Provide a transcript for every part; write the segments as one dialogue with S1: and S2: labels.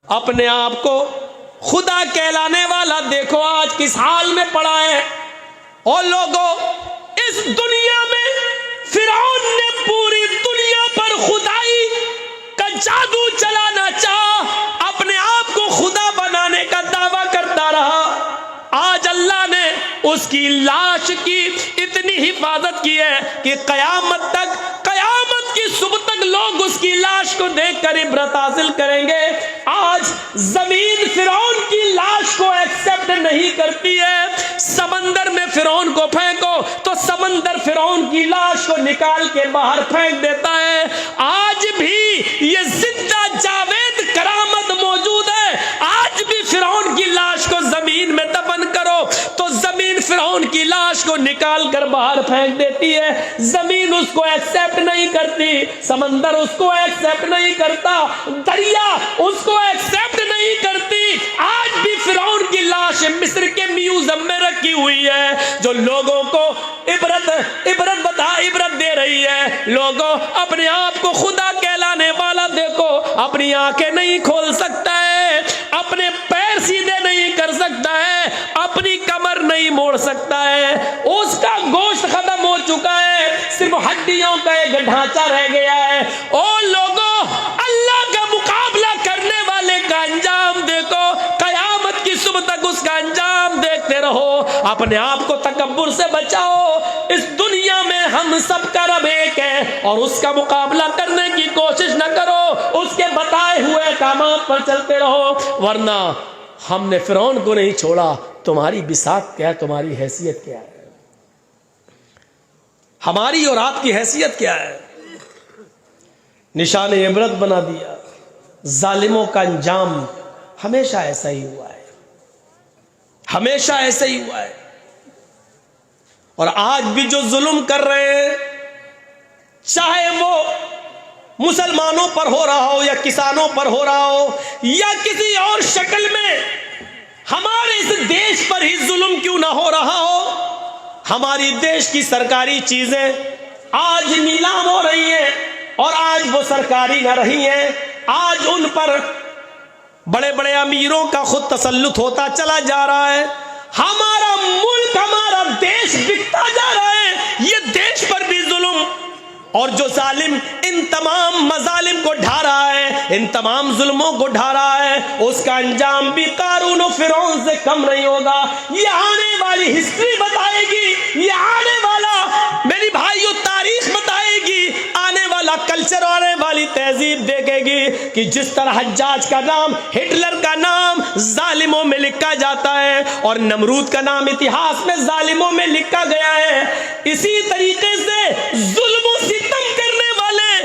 S1: اپنے آپ کو خدا کہلانے والا دیکھو آج کس حال میں پڑا ہے۔ اور لوگوں، اس دنیا میں فرعون نے پوری دنیا پر خدائی کا جادو چلانا چاہا، اپنے آپ کو خدا بنانے کا دعویٰ کرتا رہا۔ آج اللہ نے اس کی لاش کی اتنی حفاظت کی ہے کہ قیامت کی صبح تک لوگ اس کی لاش کو دیکھ کر عبرت حاصل کریں گے۔ آج زمین فرعون کی لاش کو ایکسپٹ نہیں کرتی ہے۔ سمندر میں فرعون کو پھینکو تو سمندر فرعون کی لاش کو نکال کے باہر پھینک دیتا ہے۔ آج بھی یہ زندہ جاوید کرامت موجود ہے۔ آج بھی فرعون کی لاش کو زمین میں دفن کرو تو زمین فرعون کی لاش کو نکال کر باہر پھینک دیتی ہے۔ زمین اس کو ایکسپٹ نہیں کرتی، سمندر اس کو ایکسپٹ نہیں کرتا، دریا اس کو ایکسپٹ نہیں کرتی۔ آج بھی فرعون کی لاش مصر کے میوزیم میں رکھی ہوئی ہے، جو لوگوں کو عبرت دے رہی ہے۔ لوگوں، اپنے آپ کو خدا کہلانے والا دیکھو، اپنی آنکھیں نہیں کھول سکتا ہے، اپنے پیر سیدھے نہیں کر سکتا ہے، اپنی کمر نہیں موڑ سکتا ہے، اس کا گوشت ختم ہو چکا ہے، صرف ہڈیوں کا ایک ڈھانچہ رہ گیا ہے۔ او لوگوں، اللہ کا مقابلہ کرنے والے کا انجام دیکھو، قیامت کی صبح تک اس کا انجام دیکھتے رہو۔ اپنے آپ کو تکبر سے بچاؤ۔ اس دنیا میں ہم سب کا رب ایک ہے اور اس کا مقابلہ کرنے کی کوشش نہ کرو، اس کے بتائے ہوئے احکامات پر چلتے رہو، ورنہ ہم نے فرعون کو نہیں چھوڑا۔ تمہاری بساط کیا ہے؟ تمہاری حیثیت کیا ہے؟ ہماری اور آپ کی حیثیت کیا ہے؟ نشان عبرت بنا دیا۔ ظالموں کا انجام ہمیشہ ایسا ہی ہوا ہے، ہمیشہ ایسا ہی ہوا ہے۔ اور آج بھی جو ظلم کر رہے ہیں، چاہے وہ مسلمانوں پر ہو رہا ہو یا کسانوں پر ہو رہا ہو یا کسی اور شکل میں، ہمارے اس دیش پر ہی ظلم کیوں نہ ہو رہا ہو، ہماری دیش کی سرکاری چیزیں آج نیلام ہو رہی ہیں اور آج وہ سرکاری نہ رہی ہیں۔ آج ان پر بڑے بڑے امیروں کا خود تسلط ہوتا چلا جا رہا ہے۔ ہمارا ملک، ہمارا دیش بکتا جا رہا ہے۔ یہ دیش پر بھی ظلم، اور جو ظالم ان تمام مظالم کو ڈھا رہا ہے، ان تمام ظلموں کو ڈھا رہا ہے، اس کا انجام بھی قارون و فرعون سے کم نہیں ہوگا۔ یہ آنے والی ہسٹری بتائے گی، یہ آنے والا میری بھائیو تاریخ بتائے گی، آنے والا کلچر، آنے والی تہذیب دیکھے گی کہ جس طرح حجاج کا نام، ہٹلر کا نام ظالموں میں لکھا جاتا ہے اور نمرود کا نام اتہاس میں ظالموں میں لکھا گیا ہے، اسی طریقے سے ظلم و ستم کرنے والے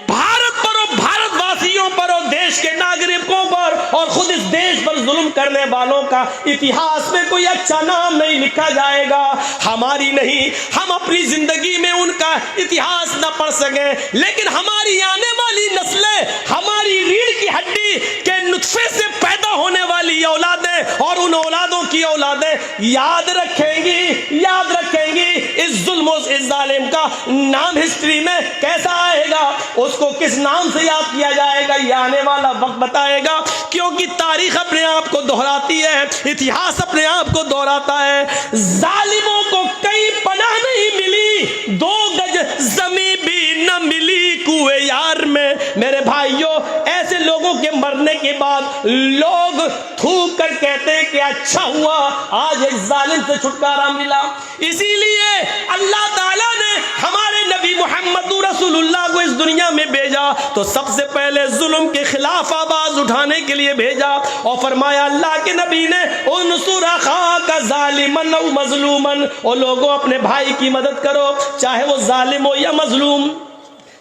S1: بھارت پر اور بھارت واسیوں پر اور دیش کے ناگرکوں پر اور خود اس دیش پر ظلم کرنے والوں کا اتہاس میں کوئی اچھا نام نہیں لکھا جائے گا۔ ہماری نہیں، ہم اپنی زندگی میں ان کا اتہاس نہ پڑھ سکیں، لیکن ہماری آنے والی نسلیں، ہماری ریڑھ کی ہڈی کے نطفے سے پیدا ہونے والی اولادیں اور ان اولادوں کی اولادیں یاد رکھیں گی اس ظلم و اس ظالم کا نام ہسٹری میں کیسا آئے گا، اس کو کس نام سے یاد کیا جائے گا، یہ آنے والا وقت بتائے گا، کیونکہ تاریخ اپنے آپ کو دہراتی ہے، اتہاس اپنے آپ کو دہراتا ہے۔ ظالموں کو کئی پناہ نہیں ملی، 2 گج زمین بھی نہ ملی کوئے یار میں۔ میرے بھائیوں، ایسے لوگوں کے مرنے کے بعد لوگ تھوک کر کہتے ہیں کہ اچھا ہوا آج ایک ظالم سے چھٹکارا ملا۔ اسی لیے اللہ تعالیٰ نے ہمارے نبی محمد رسول اللہ کو اس دنیا میں بھیجا تو سب سے پہلے ظلم کے خلاف آواز اٹھانے کے لیے بھیجا، اور فرمایا اللہ کے نبی نے انصر اخاک ظالما او مظلوما، اور لوگوں اپنے بھائی کی مدد کرو، چاہے وہ ظالم ہو یا مظلوم،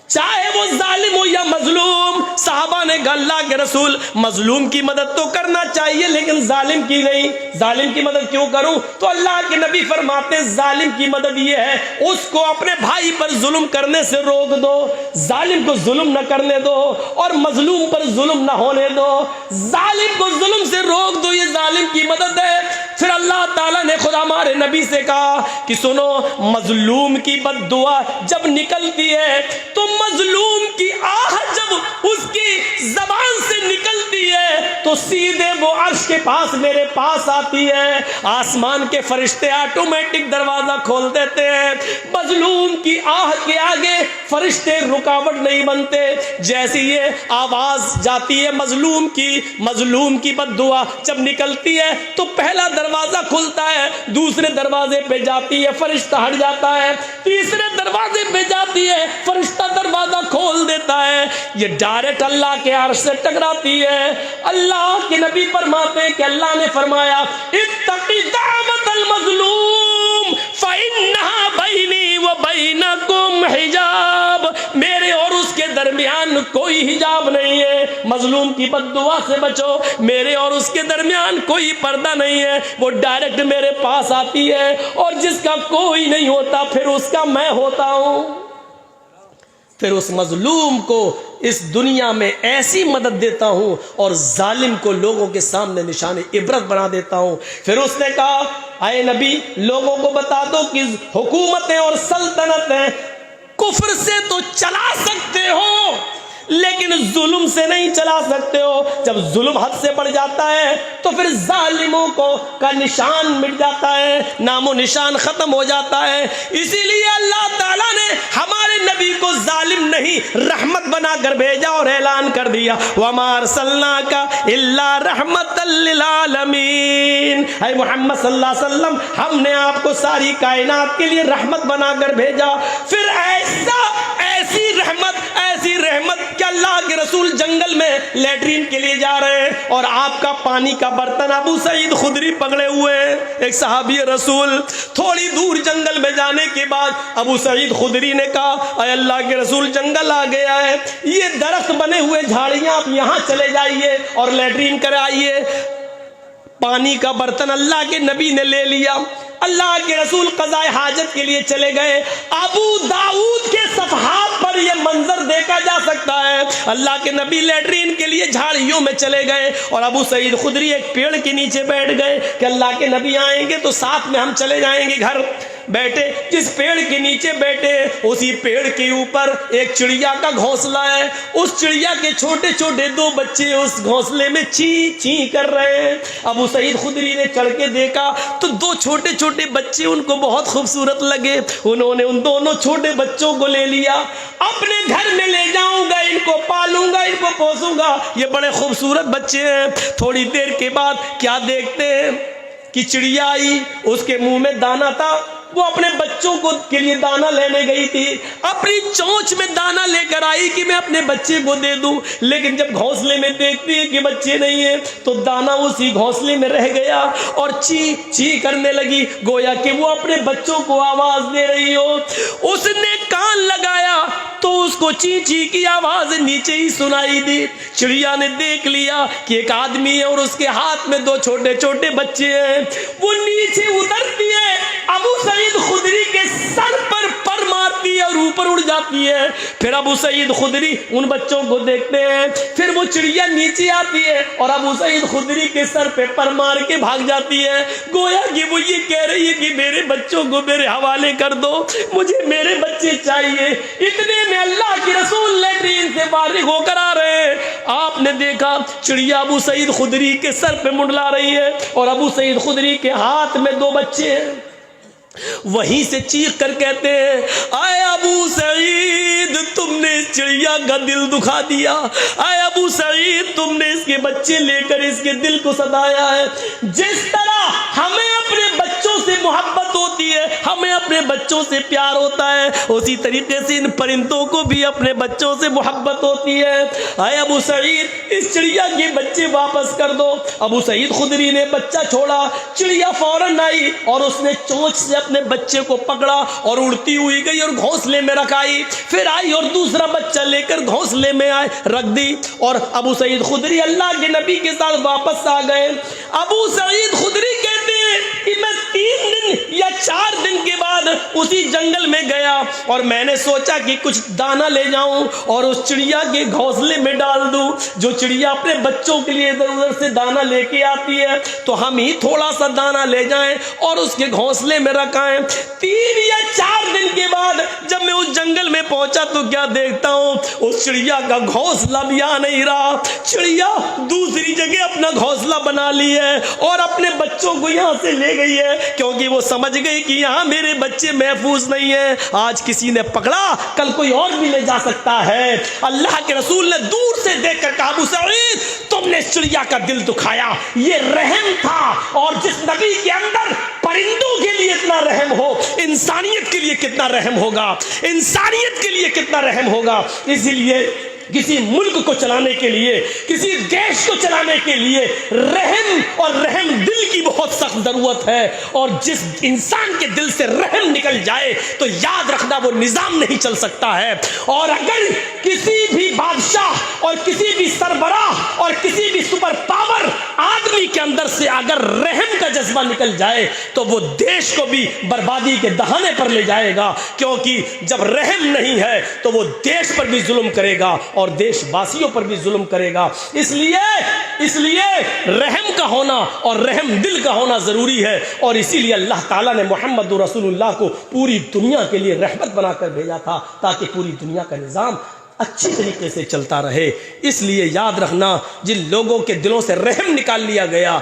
S1: چاہے وہ ظالم ہو یا مظلوم۔ صحابہ نے کہا اللہ کے رسول، مظلوم کی مدد تو کرنا چاہیے لیکن ظالم کی نہیں، ظالم کی مدد کیوں کروں؟ تو اللہ کے نبی فرماتے ہیں ظالم کی مدد یہ ہے اس کو اپنے بھائی پر ظلم کرنے سے روک دو، ظالم کو ظلم نہ کرنے دو اور مظلوم پر ظلم نہ ہونے دو، ظالم کو ظلم سے روک دو، یہ ظالم کی مدد ہے۔ پھر اللہ تعالیٰ نے خود ہمارے نبی سے کہا کہ سنو، مظلوم کی بد دعا جب نکلتی ہے تو مظلوم کی آہ جب اس کی زبان سے نکلتی ہے تو سیدھے وہ عرش کے پاس میرے پاس آتی ہے. آسمان کے فرشتے آٹومیٹک دروازہ کھول دیتے ہیں. مظلوم کی آہ کے آگے فرشتے رکاوٹ نہیں بنتے. جیسی یہ آواز جاتی ہے مظلوم کی بد دعا جب نکلتی ہے تو پہلا دروازہ کھلتا ہے, دوسرے دروازے پہ جاتی ہے فرشتہ ہٹ جاتا ہے, تیسرے دروازے پہ جاتی ہے فرشتہ دروازہ کھول دیتا ہے. یہ ڈائریکٹ اللہ کے عرش سے ٹکراتی ہے. اللہ کے نبی فرماتے ہیں کہ اللہ نے فرمایا اتقی دعوت المظلوم فإنها بینی و بینکم حجاب. میرے اور اس کے درمیان کوئی حجاب نہیں ہے. مظلوم کی بد دعا سے بچو, میرے اور اس کے درمیان کوئی پردہ نہیں ہے. وہ ڈائریکٹ میرے پاس آتی ہے اور جس کا کوئی نہیں ہوتا پھر اس کا میں ہوتا ہوں. پھر اس مظلوم کو اس دنیا میں ایسی مدد دیتا ہوں اور ظالم کو لوگوں کے سامنے نشان عبرت بنا دیتا ہوں. پھر اس نے کہا اے نبی لوگوں کو بتا دو کہ حکومتیں اور سلطنتیں کفر سے تو چلا سکتے ہو لیکن ظلم سے نہیں چلا سکتے ہو. جب ظلم حد سے بڑھ جاتا ہے تو پھر ظالموں کا نشان مٹ جاتا ہے, نام و نشان ختم ہو جاتا ہے. اسی لیے اللہ تعالیٰ نے ہمارے نبی کو ظالم نہیں رحمت بنا کر بھیجا اور اعلان کر دیا وَمَا أَرْسَلْنَاكَ إِلَّا رَحْمَةً لِّلْعَالَمِينَ. اے محمد صلی اللہ علیہ وسلم ہم نے آپ کو ساری کائنات کے لیے رحمت بنا کر بھیجا. پھر ایسی رحمت کہ اللہ کے رسول جنگل میں لیٹرین کے لیے جا رہے ہیں اور آپ کا پانی کا برتن ابو سعید خدری پکڑے ہوئے ہیں. ایک صحابی رسول تھوڑی دور جنگل میں جانے کے بعد ابو سعید خدری نے کہا اے اللہ کے رسول جنگل آ گیا ہے, یہ درخت بنے ہوئے جھاڑیاں آپ یہاں چلے جائیے اور لیٹرین کرائیے. پانی کا برتن اللہ کے نبی نے لے لیا. اللہ کے رسول قضاء حاجت کے لیے چلے گئے. ابو داؤد کے صفحات پر یہ منظر دیکھا جا سکتا ہے. اللہ کے نبی لیٹرین کے لیے جھاڑیوں میں چلے گئے اور ابو سعید خدری ایک پیڑ کے نیچے بیٹھ گئے کہ اللہ کے نبی آئیں گے تو ساتھ میں ہم چلے جائیں گے گھر. بیٹھے جس پیڑ کے نیچے بیٹھے اسی پیڑ کے اوپر ایک چڑیا کا گھونسلہ ہے. اس چڑیا کے چھوٹے چھوٹے 2 بچے اس گھونسلے میں چی چی کر رہے ہیں. ابو سعید خدری نے چڑھ کے دیکھا تو 2 چھوٹے چھوٹے بچے ان کو بہت خوبصورت لگے. انہوں نے ان دونوں چھوٹے بچوں کو لے لیا, اپنے گھر میں لے جاؤں گا, ان کو پالوں گا, ان کو پوسوں گا, یہ بڑے خوبصورت بچے ہیں. تھوڑی دیر کے بعد کیا دیکھتے ہیں کہ چڑیا آئی, اس کے منہ میں دانا تھا, وہ اپنے بچوں کو کے لیے دانا لینے گئی تھی. اپنی چونچ میں دانا لے کر آئی کہ میں اپنے بچے کو دے دوں, لیکن جب گھونسلے میں دیکھتی ہے کہ بچے نہیں ہیں تو دانا اسی گھونسلے میں رہ گیا اور چی چی کرنے لگی گویا کہ وہ اپنے بچوں کو آواز دے رہی ہو. اس نے کان لگایا تو اس کو چی چی کی آواز نیچے ہی سنائی دی. چڑیا نے دیکھ لیا کہ ایک آدمی ہے اور اس کے ہاتھ میں 2 چھوٹے چھوٹے بچے ہیں. وہ نیچے اترتی ہے, ابو سعید خدری کے سر پر مارتی ہے اور اوپر اڑ جاتی ہے. پھر ابو سعید خدری ان بچوں کو دیکھتے ہیں. پھر وہ چڑیا نیچے آتی ہے اور ابو سعید خدری کے سر پہ پر مار کے بھاگ جاتی ہے گویا کہ وہ یہ کہہ رہی ہے کہ میرے بچوں کو میرے حوالے کر دو, مجھے میرے بچے چاہیے. اتنے میں اللہ کے رسول لیٹرین سے فارغ ہو کر آ رہے ہیں. آپ نے دیکھا چڑیا ابو سعید خدری کے سر پہ منڈلا رہی ہے اور ابو سعید خدری کے ہاتھ میں 2 بچے ہیں. وہیں سے چیخ کر کہتے ہیں اے ابو سعید تم نے اس چڑیا کا دل دکھا دیا, اے ابو سعید تم نے اس کے بچے لے کر اس کے دل کو سدایا ہے. جس طرح ہمیں اپنے بچوں سے محبت ہوتی ہے, ہمیں اپنے بچوں سے پیار ہوتا ہے, اسی طریقے سے ان پرندوں کو بھی اپنے بچوں سے محبت ہوتی ہے. اے ابو سعید اس چڑیا کے بچے واپس کر دو. ابو سعید خدری نے بچہ چھوڑا, چڑیا فوراً آئی اور اس نے چونچ سے اپنے بچے کو پکڑا اور اڑتی ہوئی گئی اور گھونسلے میں رکھائی. پھر آئی اور دوسرا بچہ لے کر گھونسلے میں رکھ دی اور ابو سعید خدری اللہ کے نبی کے ساتھ واپس آ گئے. ابو سعید خدری کہتے ہیں کہ میں 3 دن 3 یا 4 دن کے بعد اسی جنگل میں گیا اور میں نے سوچا کہ کچھ دانا لے جاؤں اور اس چڑیا کے گھونسلے میں ڈال دوں. جو چڑیا اپنے بچوں کے لیے ادھر ادھر سے دانا لے کے آتی ہے تو ہم ہی تھوڑا سا دانا لے جائیں اور اس کے گھونسلے میں رکھائیں. 3 یا 4 دن کے بعد جب میں اس جنگل میں پہنچا تو کیا دیکھتا ہوں, اس چڑیا کا گھونسلہ بھی آ نہیں رہا. چڑیا دوسری جگہ اپنا گھونسلہ بنا لی ہے اور اپنے بچوں کو یہاں سے لے گئی ہے, کیونکہ وہ سمجھ گئی کہ یہاں میرے بچے محفوظ نہیں ہیں. آج کسی نے پکڑا, کل کوئی اور بھی لے جا سکتا ہے. اللہ کے رسول نے دور سے دیکھ کر کہا, ابو سعید تم نے چڑیا کا دل دکھایا, یہ رحم تھا. اور جس نبی کے اندر پرندوں کے لیے اتنا رحم ہو, انسانیت کے لیے کتنا رحم ہوگا, انسانیت کے لیے کتنا رحم ہوگا. اسی لیے کسی ملک کو چلانے کے لیے, کسی دیش کو چلانے کے لیے رحم اور رحم دل کی بہت سخت ضرورت ہے. اور جس انسان کے دل سے رحم نکل جائے تو یاد رکھنا وہ نظام نہیں چل سکتا ہے. اور اگر کسی بھی بادشاہ اور کسی بھی سربراہ اور کسی بھی سپر پاور آدمی کے اندر سے اگر رحم کا جذبہ نکل جائے تو وہ دیش کو بھی بربادی کے دہانے پر لے جائے گا, کیونکہ جب رحم نہیں ہے تو وہ دیش پر بھی ظلم کرے گا اور دیش واسیوں پر بھی ظلم کرے گا. اس لیے رحم کا ہونا اور رحم دل کا ہونا ضروری ہے. اور اسی لیے اللہ تعالیٰ نے محمد رسول اللہ کو پوری دنیا کے لیے رحمت بنا کر بھیجا تھا, تاکہ پوری دنیا کا نظام اچھی طریقے سے چلتا رہے. اس لیے یاد رکھنا, جن لوگوں کے دلوں سے رحم نکال لیا گیا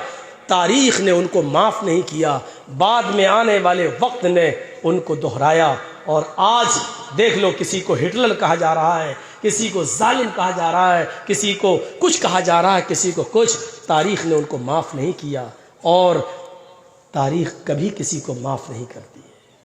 S1: تاریخ نے ان کو معاف نہیں کیا, بعد میں آنے والے وقت نے ان کو دہرایا. اور آج دیکھ لو, کسی کو ہٹلر کہا جا رہا ہے, کسی کو ظالم کہا جا رہا ہے, کسی کو کچھ کہا جا رہا ہے, کسی کو کچھ. تاریخ نے ان کو معاف نہیں کیا اور تاریخ کبھی کسی کو معاف نہیں کرتی.